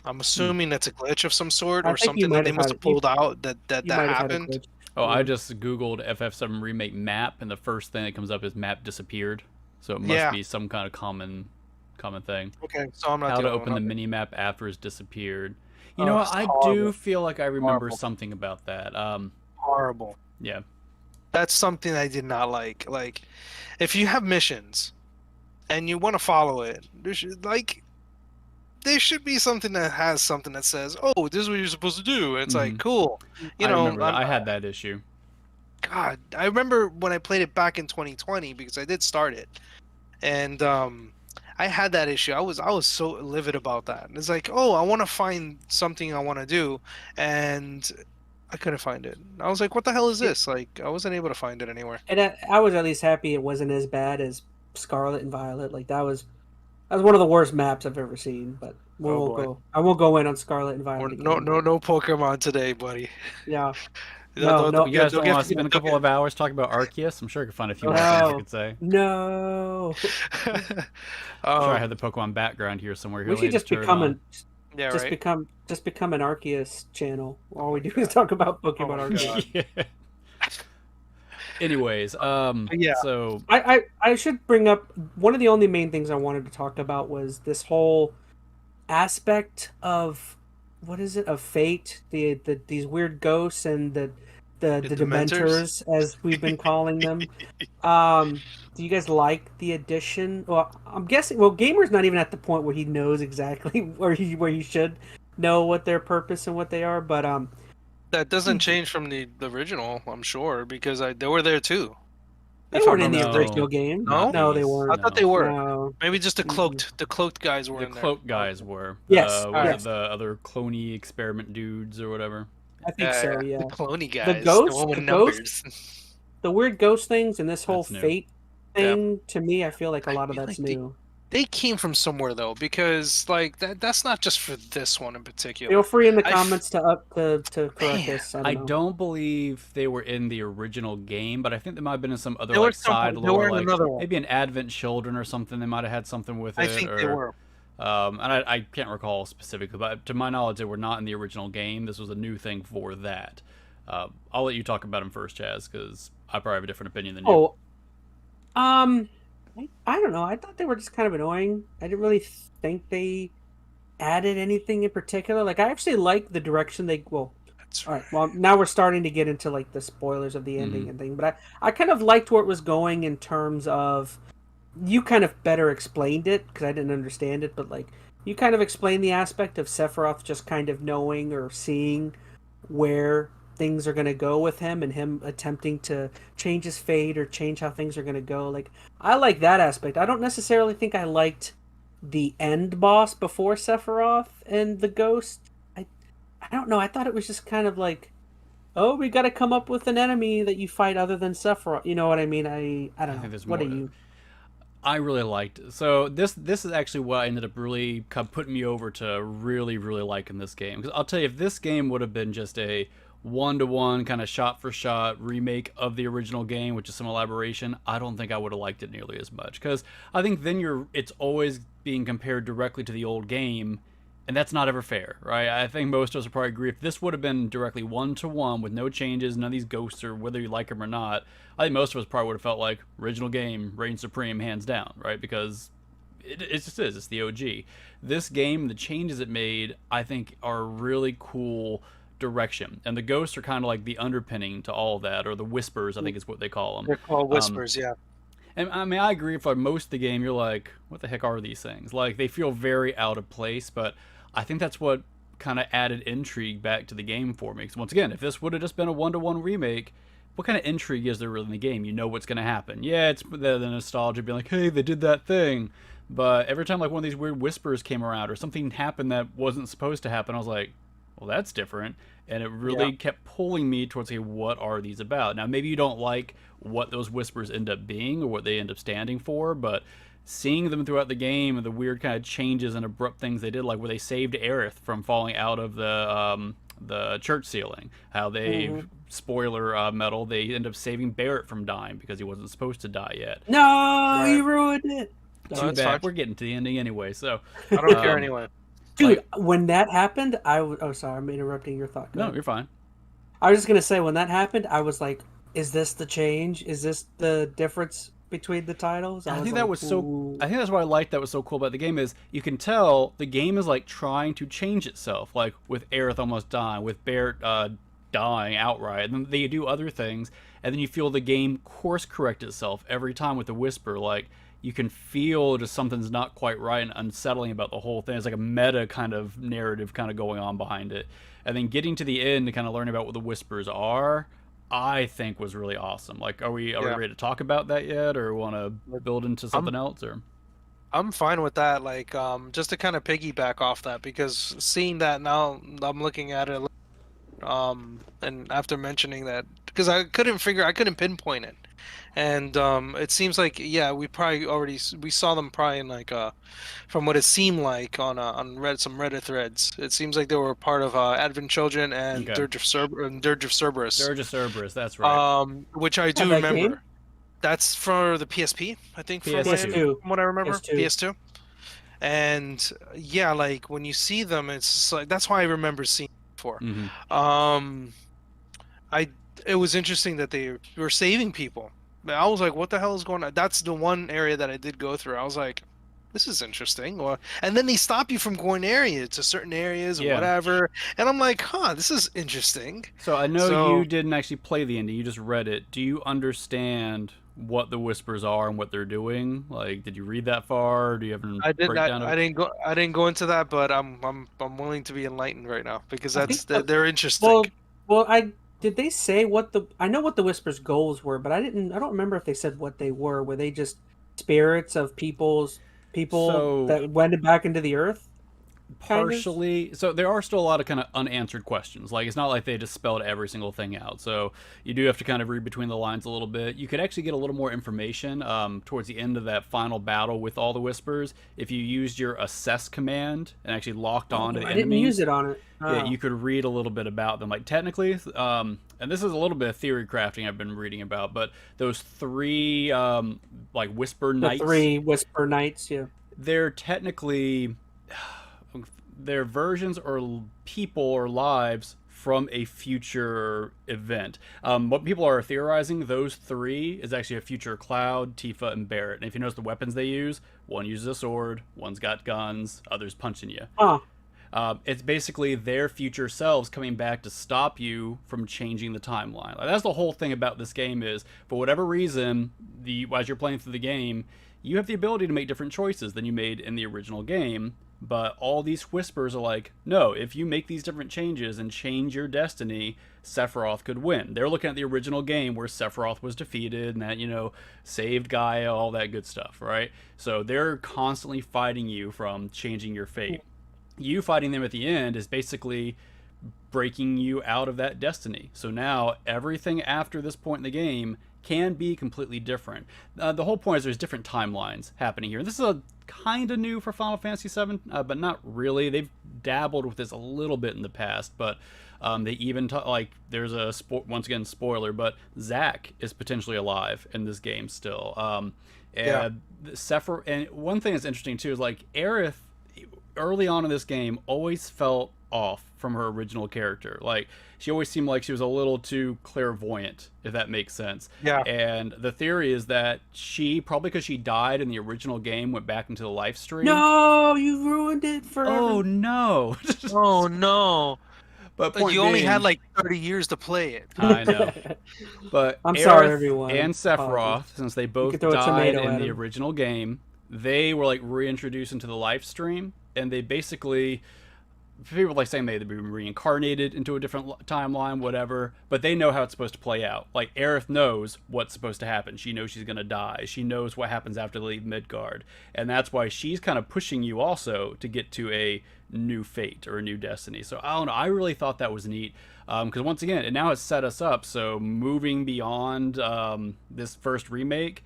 I'm Hmm. assuming that's a glitch of some sort I or think you something that might they have must had have it. You, pulled out you that might have had a happened. glitch. Oh, I Yeah. just googled FF7 remake map, and the first thing that comes up is map disappeared. So it must Yeah. be some kind of common thing. Okay, so I'm not How the to only one. open the Okay. mini map after it's disappeared. You know Oh, what? it's I do horrible. feel like I remember Horrible. something about that. Horrible. Yeah. That's something I did not like. Like, if you have missions and you want to follow it, there should be something that has something that says, "Oh, this is what you're supposed to do." And it's like, Hmm. cool. You I know, remember that. I had that issue. God, I remember when I played it back in 2020 because I did start it, and I had that issue. I was so livid about that. And it's like, oh, I want to find something I want to do, and I couldn't find it. I was like, what the hell is this? Like, I wasn't able to find it anywhere. And I was at least happy it wasn't as bad as Scarlet and Violet. Like that was one of the worst maps I've ever seen. But we Oh won't boy, go. I won't go in on Scarlet and We're, Violet no, again. no, no Pokemon today, buddy. Yeah. Don't, No. don't, No. You get, guys don't don't get, want to spend a don't couple get. of hours talking about Arceus? I'm sure I could find a few more things I No. could say. No. I'm sure I have um, the Pokemon background here somewhere. Here, We let me should just turn it become on. yeah, right. just become an Arceus channel. All we do is talk about Oh Pokemon my Arceus. God. Yeah. Anyways, Yeah. so I should bring up one of the only main things I wanted to talk about was this whole aspect of what is it of fate, these weird ghosts and the Dementors, as we've been calling them. Do you guys like the addition? Well, I'm guessing. Well, Gamer's not even at the point where he knows exactly where he should know what their purpose and what they are. But That doesn't change from the original, I'm sure, because they were there too. they If I weren't in the remember No, original correctly. game. not No? No, they these. I weren't. thought they No. were. No. Maybe just the cloaked guys were The in there. cloak guys were. Yes, Was Alright. it the other cloney experiment dudes or whatever? I think so. The Yeah. cloney The guys, the ghost, one with the numbers. ghost, the weird ghost things, and this whole That's new. fate thing. To me, I feel like a I lot of feel that's like they- new. They came from somewhere though, because like that's not just for this one in particular. Feel free in the I f- comments to correct Man, this. I I don't know. don't believe they were in the original game, but I think they might have been in some other They were like side they were lore, in like another one. maybe an Advent Children or something. They might have had something with it. I think or, they were. And I can't recall specifically, but to my knowledge, they were not in the original game. This was a new thing for that. I'll let you talk about them first, Chaz, because I probably have a different opinion than you. Oh, I don't know. I thought they were just kind of annoying. I didn't really think they added anything in particular. Like, I actually like the direction they. Well, That's all right. right. Well, now we're starting to get into like the spoilers of the ending Mhm. and thing. But I kind of liked where it was going in terms of you kind of better explained it because I didn't understand it. But like you kind of explained the aspect of Sephiroth just kind of knowing or seeing where things are going to go with him and him attempting to change his fate or change how things are going to go. Like I like that aspect. I don't necessarily think I liked the end boss before Sephiroth and the ghost. I don't know. I thought it was just kind of like, oh, we got to come up with an enemy that you fight other than Sephiroth. You know what I mean? I don't I think know. there's What more do to- you? I really liked it. So this is actually what ended up really putting me over to really liking this game. Because I'll tell you, if this game would have been just a one-to-one kind of shot-for-shot remake of the original game with just some elaboration, I don't think I would have liked it nearly as much. Because I think then it's always being compared directly to the old game, and that's not ever fair, right? I think most of us would probably agree if this would have been directly one-to-one with no changes, none of these ghosts or whether you like them or not, I think most of us probably would have felt like original game reigns supreme hands down, right? Because it just is. It's the OG. This game, the changes it made, I think are really cool direction. And the ghosts are kind of like the underpinning to all of that, or the whispers, I think is what they call them. They're called whispers, yeah. And I mean, I agree. For most of the game, you're like, what the heck are these things? Like, they feel very out of place, but I think that's what kind of added intrigue back to the game for me. Because once again, if this would have just been a one-to-one remake, what kind of intrigue is there really in the game? You know what's going to happen. Yeah, it's the nostalgia being like, hey, they did that thing. But every time like one of these weird whispers came around or something happened that wasn't supposed to happen, I was like, well, that's different. And it really kept pulling me towards, okay, what are these about? Now, maybe you don't like what those whispers end up being or what they end up standing for, but seeing them throughout the game and the weird kind of changes and abrupt things they did, like where they saved Aerith from falling out of the church ceiling, how they spoiler metal, they end up saving Barrett from dying because he wasn't supposed to die yet. No, you ruined it. No, Too that's bad. fine. We're getting to the ending anyway, so I don't care anyway. Dude, Like- when that happened, oh, sorry, I'm interrupting your thought. Go no, ahead. you're fine. I was just gonna say when that happened, I was like, "Is this the change? Is this the difference between the titles?" I was think that like, was so. "Ooh." I think that's what I liked. That was so cool about the game is you can tell the game is like trying to change itself. Like with Aerith almost dying, with Barrett dying outright, and then they do other things, and then you feel the game course correct itself every time with the whisper. Like you can feel just something's not quite right and unsettling about the whole thing. It's like a meta kind of narrative kind of going on behind it, and then getting to the end and kind of learning about what the whispers are. I think was really awesome. Like, are we ready to talk about that yet, or want to build into something else? Or I'm fine with that. Like, just to kind of piggyback off that, because seeing that now, I'm looking at it, and after mentioning that, because I couldn't pinpoint it, and it seems like we probably we saw them probably in like from what it seemed like on some Reddit threads. It seems like they were part of Advent Children and Dirge of Cerberus. Dirge of Cerberus, that's right. Which I do that remember. game? That's for the PSP, I think. PS2. From what I remember, PS2. PS2. And yeah, like when you see them, it's just like that's why I remember seeing it before. It was interesting that they were saving people. I was like, what the hell is going on? That's the one area that I did go through. I was like, this is interesting. Or, and then they stop you from going to certain areas or Yeah. whatever. And I'm like, huh, this is interesting. So I know you So didn't actually play the ending; you just read it. Do you understand what the whispers are and what they're doing? Like, did you read that far? Or do you have a breakdown of it? I didn't go into that, but I'm willing to be enlightened right now because I think. they're interesting. Well, I did they say what the I know what the Whisper's goals were, but I don't remember if they said what they were. Were they just spirits of people So that went back into the earth, kind of? partially, so there are still a lot of kind of unanswered questions. Like, it's not like they just spelled every single thing out, so you do have to kind of read between the lines a little bit. You could actually get a little more information towards the end of that final battle with all the whispers if you used your assess command and actually locked on to the I didn't enemy. use it on it. Yeah, Oh. you could read a little bit about them. Like, technically, and this is a little bit of theory crafting I've been reading about, but those three like whisper The knights, three Whisper Knights, yeah. they're technically they're versions or people or lives from a future event. What people are theorizing, those three is actually a future Cloud, Tifa, and Barrett. And if you notice the weapons they use, one uses a sword, one's got guns, others punching you. Huh. It's basically their future selves coming back to stop you from changing the timeline. Like, that's the whole thing about this game is, for whatever reason, as you're playing through the game, you have the ability to make different choices than you made in the original game. But all these whispers are like, no, if you make these different changes and change your destiny, Sephiroth could win. They're looking at the original game where Sephiroth was defeated and that, saved Gaia, all that good stuff, right? So they're constantly fighting you from changing your fate. You fighting them at the end is basically breaking you out of that destiny. So now everything after this point in the game can be completely different. The whole point is there's different timelines happening here. This is a kind of new for Final Fantasy VII, but not really. They've dabbled with this a little bit in the past, but they even there's a once again spoiler, but Zack is potentially alive in this game still. And Sephiroth, and one thing that's interesting too is like Aerith early on in this game always felt off from her original character. Like, she always seemed like she was a little too clairvoyant, if that makes sense. Yeah. And the theory is that she, probably because she died in the original game, went back into the live stream. No, you ruined it for. Oh no. Oh no. But You only had like 30 years to play it. I know. But I'm Aerith sorry, everyone. and Sephiroth, Apologies. since they both could throw a died tomato in at the 'em. original game, they were like reintroduced into the live stream, and they basically, people like saying they've been reincarnated into a different timeline, whatever, but they know how it's supposed to play out. Like, Aerith knows what's supposed to happen. She knows she's going to die. She knows what happens after they leave Midgard. And that's why she's kind of pushing you also to get to a new fate or a new destiny. So, I don't know. I really thought that was neat. Because once again, it now has set us up. So, moving beyond this first remake,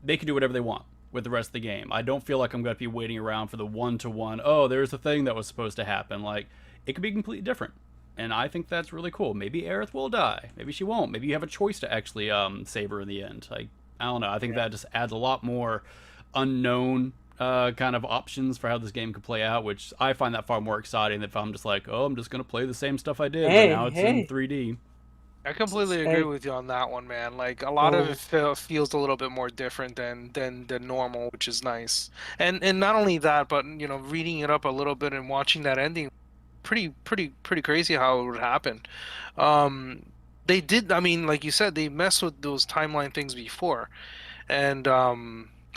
they can do whatever they want with the rest of the game. I don't feel like I'm going to be waiting around for the one-to-one, oh, there's a thing that was supposed to happen. Like, it could be completely different. And I think that's really cool. Maybe Aerith will die. Maybe she won't. Maybe you have a choice to actually save her in the end. Like, I don't know. I think that just adds a lot more unknown kind of options for how this game could play out, which I find that far more exciting than if I'm just like, oh, I'm just going to play the same stuff I did, but now it's in 3D. I completely agree with you on that one, man. Like, a lot of it feels a little bit more different than normal, which is nice. And not only that, but reading it up a little bit and watching that ending, pretty crazy how it would happen. They did. I mean, like you said, they messed with those timeline things before, and I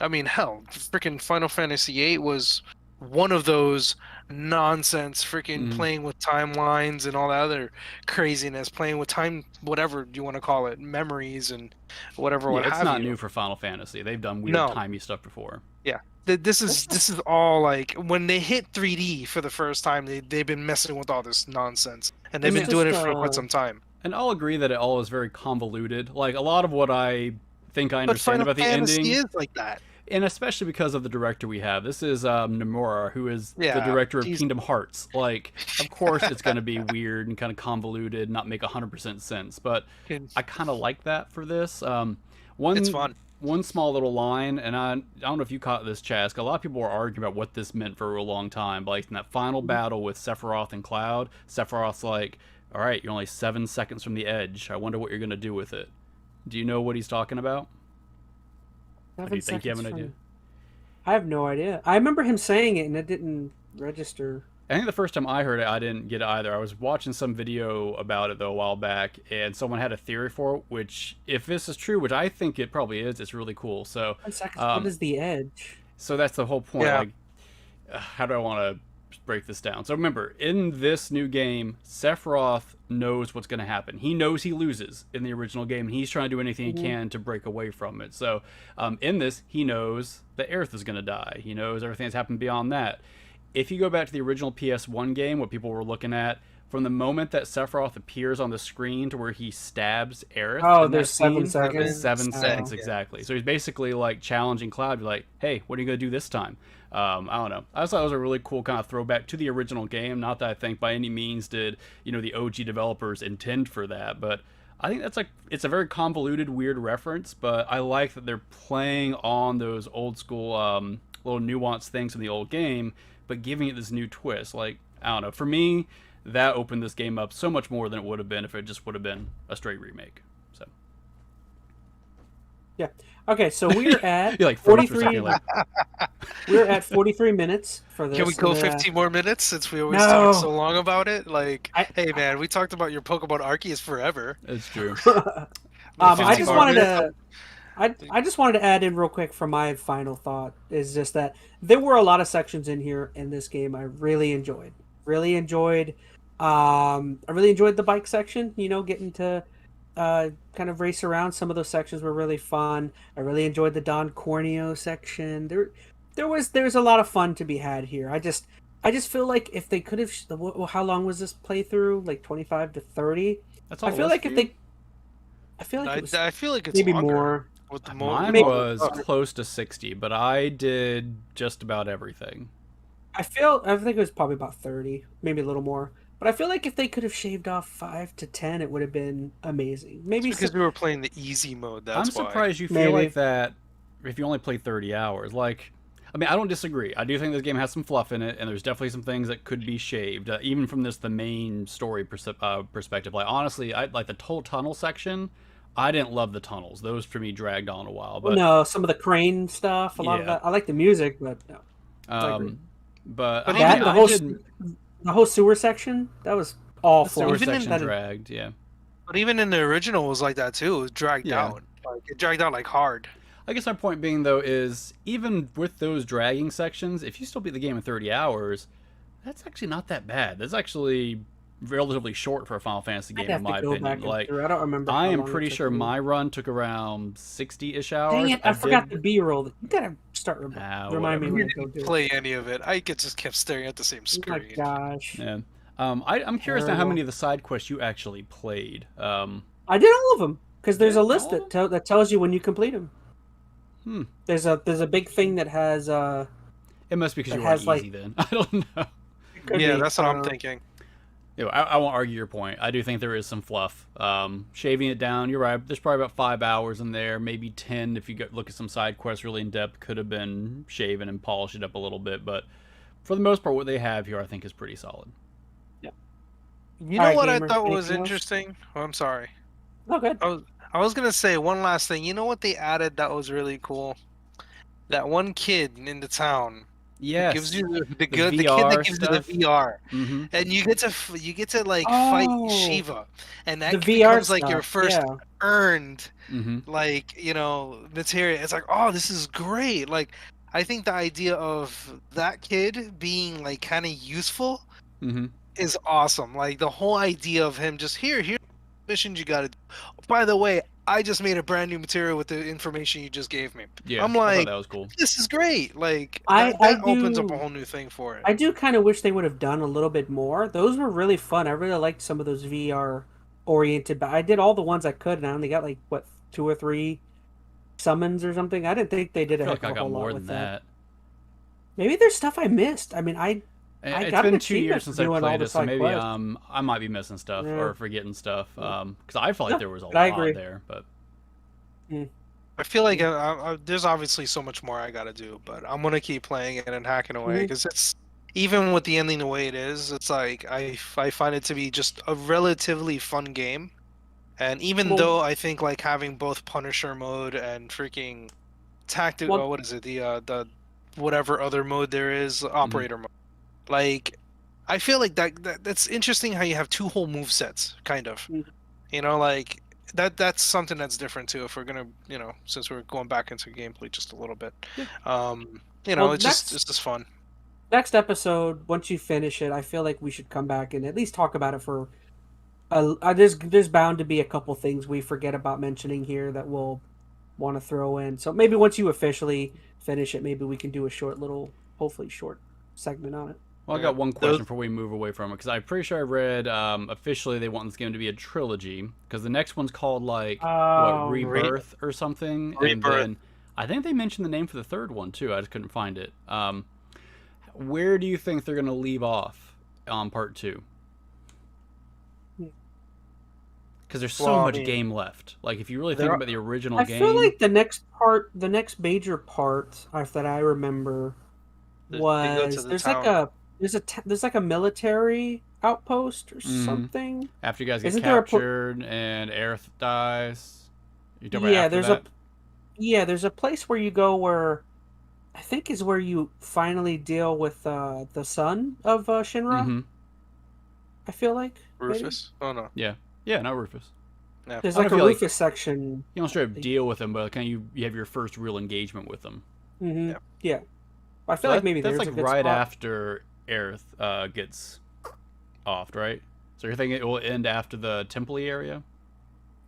mean, hell, freaking Final Fantasy VIII was one of those nonsense freaking playing with timelines and all that other craziness, playing with time, whatever you want to call it, memories and whatever. Yeah, it's not new for Final Fantasy. They've done weird timey stuff before. Yeah, this is all like when they hit 3D for the first time, they've been messing with all this nonsense, and they've been doing it for quite some time. And I'll agree that it all is very convoluted. Like, a lot of what I think I understand about the ending is like that. And especially because of the director we have. This is Nomura, who is the director of Kingdom Hearts. Like, of course it's going to be weird and kind of convoluted, not make 100% sense. But I kind of like that for this. It's fun. One small little line, and I don't know if you caught this, Chaz. A lot of people were arguing about what this meant for a long time. But like, in that final battle with Sephiroth and Cloud, Sephiroth's like, all right, you're only 7 seconds from the edge. I wonder what you're going to do with it. Do you know what he's talking about? Or do you think you have an idea? I have no idea. I remember him saying it, and it didn't register. I think the first time I heard it, I didn't get it either. I was watching some video about it though a while back, and someone had a theory for it. Which, if this is true, which I think it probably is, it's really cool. So, 1 second. What is the edge? so that's the whole point. Yeah. Like, how do I want to break this down? So remember, in this new game, Sephiroth knows what's going to happen. He knows he loses in the original game, and he's trying to do anything he can to break away from it. So in this, he knows that Aerith is going to die. He knows everything that's happened beyond that. If you go back to the original PS1 game, what people were looking at, from the moment that Sephiroth appears on the screen to where he stabs Aerith, Oh, in that there's 7 scene, seconds. 7 seconds Yeah. exactly. So he's basically like challenging Cloud, be like, "Hey, what are you gonna do this time?" I don't know. I just thought it was a really cool kind of throwback to the original game. Not that I think by any means did the OG developers intend for that, but I think that's like it's a very convoluted, weird reference. But I like that they're playing on those old school little nuanced things from the old game, but giving it this new twist. Like, I don't know. For me, that opened this game up so much more than it would have been if it just would have been a straight remake. So Yeah. Okay, so we're at you're like 43. 43. We're at 43 minutes for this. Can we go and, 15 more minutes since we always No. talk so long about it? Like, I- hey man, we talked about your Pokemon Arceus forever. It's true. I 15 just more wanted minutes. to. I just wanted to add in real quick for my final thought is just that there were a lot of sections in here in this game I really enjoyed. Really enjoyed. I really enjoyed the bike section. Getting to kind of race around. Some of those sections were really fun. I really enjoyed the Don Corneo section. There's a lot of fun to be had here. I just feel like if they could have. How long was this playthrough? Like 25 to 30. That's all. I feel like if they. I feel like it was I feel like it's maybe longer more. with the Mine Maybe- was close to 60, but I did just about everything. I think it was probably about 30, maybe a little more. But I feel like if they could have shaved off 5 to 10, it would have been amazing. Maybe It's because we were playing the easy mode. That's I'm why. surprised you feel Maybe. like that if you only play 30 hours. Like, I mean, I don't disagree. I do think this game has some fluff in it, and there's definitely some things that could be shaved, even from the main story perspective. Like, honestly, I like the whole tunnel section. I didn't love the tunnels; those for me dragged on a while. But no, some of the crane stuff, a lot of Yeah. that. I like the music, but no. I agree. but But I, That mean, the I whole did the whole sewer section, that was the awful. sewer Even in- section that- dragged. Yeah. But even in the original, it was like that too. It was dragged Yeah. out. Like it dragged out like hard. I guess my point being though is even with those dragging sections, if you still beat the game in 30 hours, that's actually not that bad. That's actually relatively short for a Final Fantasy I'd game, have in to my go back opinion. and Like, through. I don't remember. I how am long it pretty took sure me. my run took around 60-ish hours. Dang it! I forgot did- the B-roll. You gotta start remind me whatever. when I I go didn't do it. play any of it. I just kept staring at the same Oh my screen. gosh! Yeah. I'm curious now how Terrible. many of the side quests you actually played. I did all of them because there's Yeah, a list all of that tells you when you complete them. Hmm. There's a big thing that has It must be because It you were on has, like- easy then. I don't know. could Yeah, be, that's what I I'm don't know. thinking. You know, I won't argue your point. I do think there is some fluff. Shaving it down, you're right. There's probably about 5 hours in there, maybe 10 if you look at some side quests really in depth. Could have been shaven and polished it up a little bit, but for the most part, what they have here, I think, is pretty solid. You All know right, what gamer, I thought was anything else? interesting? Oh, I'm sorry. Oh, good. I was gonna say one last thing. You know what they added that was really cool? That one kid in the town Yes. gives you the kid VR that gives stuff. you the VR, Mm-hmm. and you get to like fight Oh, Shiva, and that the VR becomes like your stuff, first yeah. earned Mm-hmm. like material. It's like, oh, this is great. Like I think the idea of that kid being like kind of useful Mm-hmm. is awesome. Like the whole idea of him just here missions you gotta do. By the way, I just made a brand new material with the information you just gave me. Yeah, I'm I thought like, that was cool. this is great. Like I that opens up do- a whole new thing for it. I do kind of wish they would have done a little bit more. Those were really fun. I really liked some of those VR oriented, but I did all the ones I could, and I only got like 2 or 3 summons or something. I didn't think they I did a feel heck like I of a got whole more lot than with that. that. Maybe there's stuff I missed. I mean, It's got an been 2 achievement years for since I doing all played the it, so side maybe quests. I might be missing stuff Yeah. or forgetting stuff. Because I felt like No, there was a but I lot agree. there, but I feel like there's obviously so much more I gotta do, but I'm gonna keep playing it and hacking away Mhm. because it's even with the ending the way it is, it's like I find it to be just a relatively fun game. And even Well- though I think like having both Punisher mode and freaking tactical, Well- what is it? The whatever other mode there is, operator mode. Like, I feel like that's interesting how you have two whole move sets, kind of. Mhm. You know, like that's something that's different too. If we're gonna, since we're going back into gameplay just a little bit, Yeah. Well, it's just fun. next episode, once you finish it, I feel like we should come back and at least talk about it for. There's bound to be a couple things we forget about mentioning here that we'll want to throw in. So maybe once you officially finish it, maybe we can do a short little, hopefully short segment on it. Well, I got one question before we move away from it, because I'm pretty sure I read officially they want this game to be a trilogy, because the next one's called Rebirth or something, and then I think they mentioned the name for the third one too. I just couldn't find it. Where do you think they're going to leave off on part 2? Because there's so much game left. Like, if you really think about the original game, I feel like the next major part that I remember was there's like a military outpost or something. After you guys get captured and Aerith dies. There's a place where you go where I think is where you finally deal with the son of Shinra. I feel like Rufus. Maybe? Oh no. Yeah, not Rufus. Yeah. There's like a Rufus section. You don't straight up deal with him, but kind of you have your first real engagement with him. Yeah. I feel like maybe that's there's like a good right spot. after Aerith gets offed, right? So you're thinking it will end after the Temple area?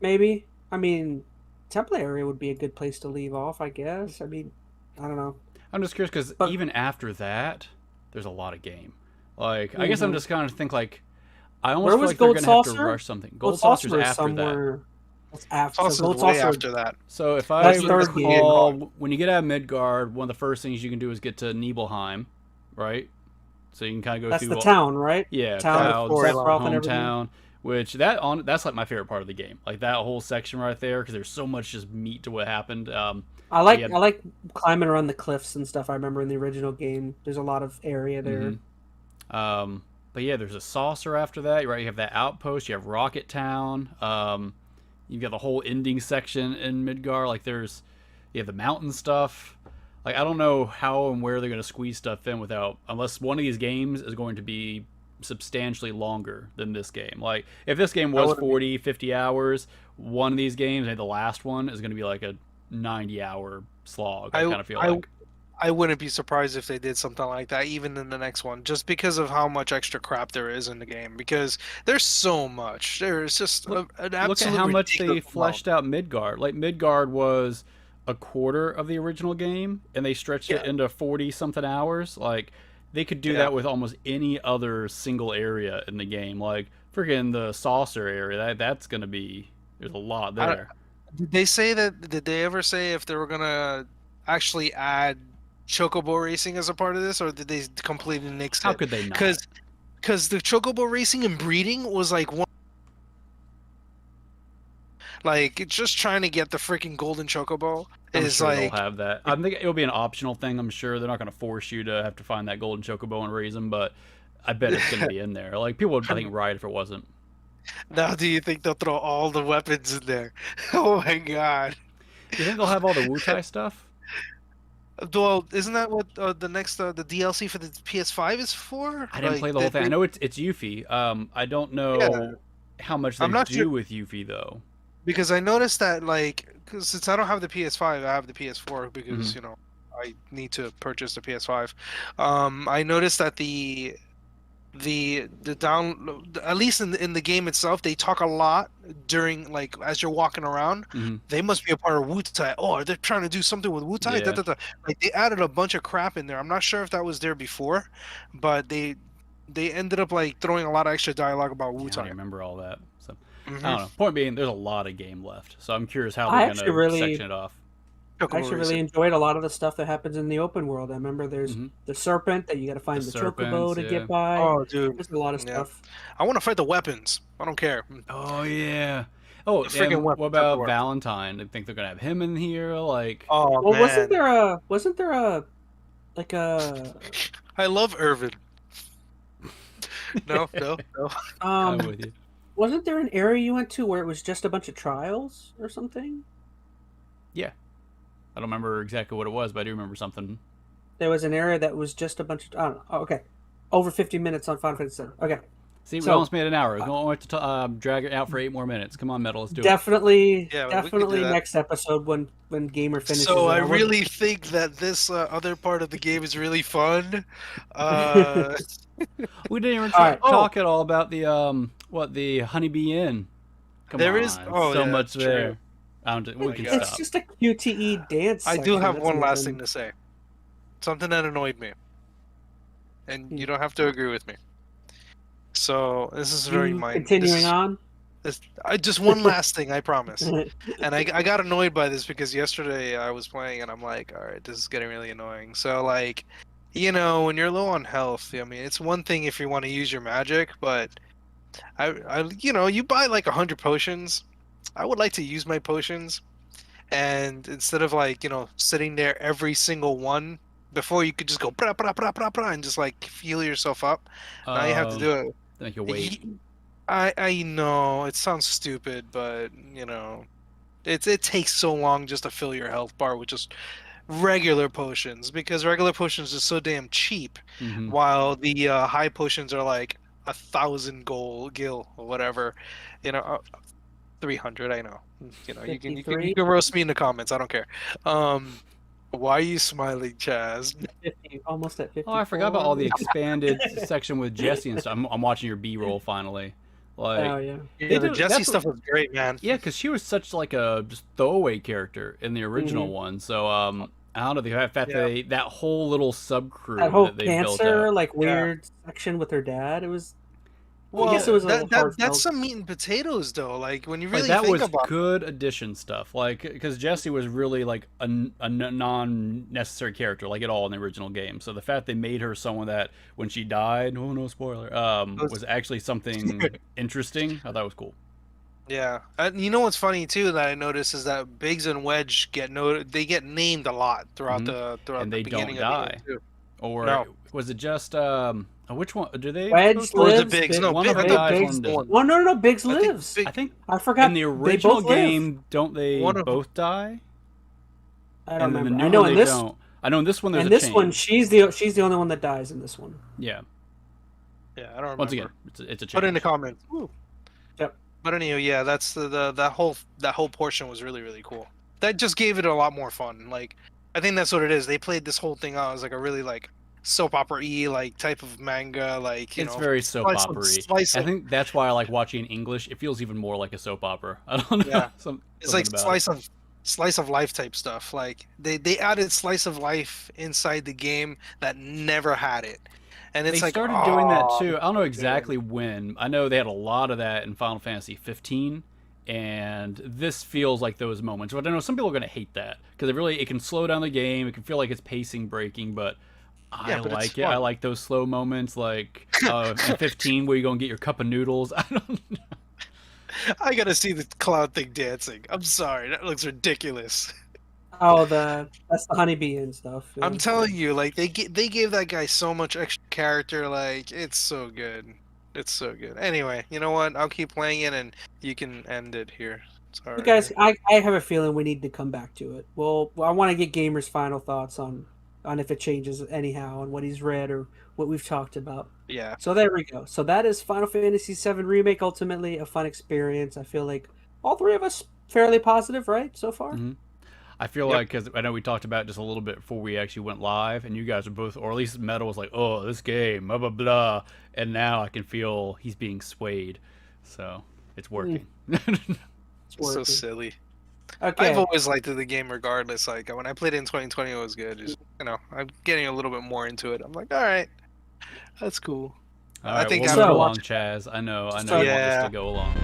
Maybe. I mean, Temple area would be a good place to leave off, I guess. I mean, I don't know. I'm just curious because even after that, there's a lot of game. Like, I guess I'm just kind of think like, I almost feel like they're going to have to rush something. Gold Saucer's after that. After that. So if I recall, when you get out of Midgard, one of the first things you can do is get to Nibelheim, right? So you can kind of go through. That's the town, right? Yeah, town, hometown. Which that's like my favorite part of the game. Like that whole section right there, because there's so much just meat to what happened. I like climbing around the cliffs and stuff. I remember in the original game, there's a lot of area there. But yeah, there's a saucer after that, right? You have that outpost. You have Rocket Town. You've got the whole ending section in Midgar. Like you have the mountain stuff. Like I don't know how and where they're going to squeeze stuff in unless one of these games is going to be substantially longer than this game. Like if this game was 40, 50 hours, one of these games, maybe the last one, is going to be like a 90-hour slog. I kind of feel like. I wouldn't be surprised if they did something like that, even in the next one, just because of how much extra crap there is in the game. Because there's so much. There's just an absolute look at how much they fleshed out Midgard. Like Midgard was a quarter of the original game, and they stretched it into 40-something hours. Like they could do that with almost any other single area in the game. Like freaking the saucer area, that's gonna be there's a lot there. Did they ever say if they were gonna actually add Chocobo racing as a part of this, or did they completely nix it? How could they not? Because the Chocobo racing and breeding was like it's just trying to get the freaking golden Chocobo. I'm sure they'll have that. I think it'll be an optional thing. I'm sure they're not going to force you to have to find that golden Chocobo and raise them, but I bet it's going to be in there. Like people would, I think, riot if it wasn't. Now, do you think they'll throw all the weapons in there? Oh my god! You think they'll have all the Wutai stuff? Well, isn't that what the next the DLC for the PS5 is for? I didn't play the whole thing. I know it's Yuffie. I don't know how much they do with Yuffie though. Because I noticed that since I don't have the PS5, I have the PS4 because I need to purchase the PS5. I noticed that the at least in the game itself, they talk a lot during as you're walking around. They must be a part of Wutai. Oh, they're trying to do something with Wutai. Yeah. Like they added a bunch of crap in there. I'm not sure if that was there before, but they ended up throwing a lot of extra dialogue about Wutai. I don't remember all that. So I don't know. Point being, there's a lot of game left, so I'm curious how they're going to section it off. I actually really enjoyed a lot of the stuff that happens in the open world. I remember there's the serpent that you got to find the Chocobo to get by. Oh, dude. There's a lot of stuff. I want to fight the weapons. I don't care. Oh, yeah. Oh, and what about Valentine? I think they're going to have him in here. Oh, well, man. wasn't there a I love Irvin. No. I'm with you. Wasn't there an area you went to where it was just a bunch of trials or something? Yeah. I don't remember exactly what it was, but I do remember something. there was an area that was just a bunch of, I don't know. Oh, okay, over 50 minutes on Final Fantasy 7. Okay, See, we so almost made an hour. We don't want to drag it out for 8 more minutes. Come on, Metal, let's do it. definitely, Yeah, we could do definitely that. next episode when Gamer finishes. So it. I really think that this other part of the game is really fun. We didn't even All right. talk at all about the the Honeybee Inn. Come There on, is- oh, so yeah, much that's true. there. We can It's stop. just a QTE dance. I do section. have That's one last nothing. thing to say. Something that annoyed me, and Hmm. you don't have to agree with me. So this is very minor. Continuing on. Just one last thing, I promise. And I got annoyed by this because yesterday I was playing and I'm like, all right, this is getting really annoying. So like, when you're low on health, I mean, it's one thing if you want to use your magic, but you buy like 100 potions. I would like to use my potions, and instead of like sitting there every single one before, you could just go pra pra pra pra pra and just like heal yourself up. Now you have to do it. Make you wait. I know it sounds stupid, but it takes so long just to fill your health bar with just regular potions, because regular potions are so damn cheap, while the high potions are like 1,000 gold gil or whatever, 300. I know, you can roast me in the comments. I don't care. Why are you smiling, Chaz? 50, almost at 50. Oh, I forgot about all the expanded section with Jesse and stuff. I'm watching your B-roll finally. Like, Oh yeah. Yeah, the Jesse stuff was great, man. Yeah, because she was such like a just throwaway character in the original one. So I don't know, the fact that that whole little sub crew That whole that they built cancer, up. like weird section with her dad. It was. Well, I guess it was that's some meat and potatoes, though. Like when you really that think was about good addition stuff. Like because Jesse was really like a non-necessary character, like at all in the original game. So the fact they made her someone that when she died, oh no spoiler, was actually something interesting. I thought it was cool. Yeah, you know what's funny too that I noticed is that Biggs and Wedge get named a lot throughout the and they the beginning don't die. of the game too. Or No. was it just which one do they? Wedge Or is lives. it Biggs? No, one of them I thought dies, Biggs one doesn't. Well, no, Biggs I think lives. Big- I think I forgot. in the they original both live. game, don't they One of- both die? I don't And then the remember. new I know one in they this. don't. I know in this one there's In a this change. one, she's the only one that dies in this one. Yeah. Yeah, I don't remember. Once again, it's a change. Put in the comments. Woo. Yep. But anyhow, yeah, that's that whole portion was really, really cool. That just gave it a lot more fun. Like, I think that's what it is. They played this whole thing out as like a really like soap opera-y like type of manga. Like It's very soap opera-y. I think that's why I like watching in English. It feels even more like a soap opera. I don't know. Yeah. It's like something about slice of life type stuff. Like they added slice of life inside the game that never had it. And it's they like started doing that too. I don't know exactly when. I know they had a lot of that in Final Fantasy 15, and this feels like those moments. But I know some people are going to hate that because it can slow down the game. It can feel like it's pacing breaking, but I like it. I like those slow moments, like in 15 where you're going to get your cup of noodles. I don't know. I gotta see the cloud thing dancing. I'm sorry, that looks ridiculous. Oh, that's the honeybee and stuff. Yeah. I'm telling you, like they gave that guy so much extra character. Like it's so good. It's so good. Anyway, you know what? I'll keep playing it, and you can end it here. Sorry. You guys, I have a feeling we need to come back to it. Well, I want to get Gamer's final thoughts on if it changes anyhow, and what he's read or what we've talked about. Yeah. So there we go. So that is Final Fantasy VII Remake. Ultimately, a fun experience. I feel like all three of us fairly positive, right, so far. Mm-hmm. I feel like, because I know we talked about it just a little bit before we actually went live, and you guys are both, or at least Metal was like, oh, this game, blah, blah, blah. And now I can feel he's being swayed. So it's working. It's So working. silly. Okay. I've always liked the game regardless. Like when I played it in 2020, it was good. Just, I'm getting a little bit more into it. I'm like, all right, that's cool. All right, I think we'll I'm move gonna along, watch it. Chaz. I know. I So- want this Yeah. to go along.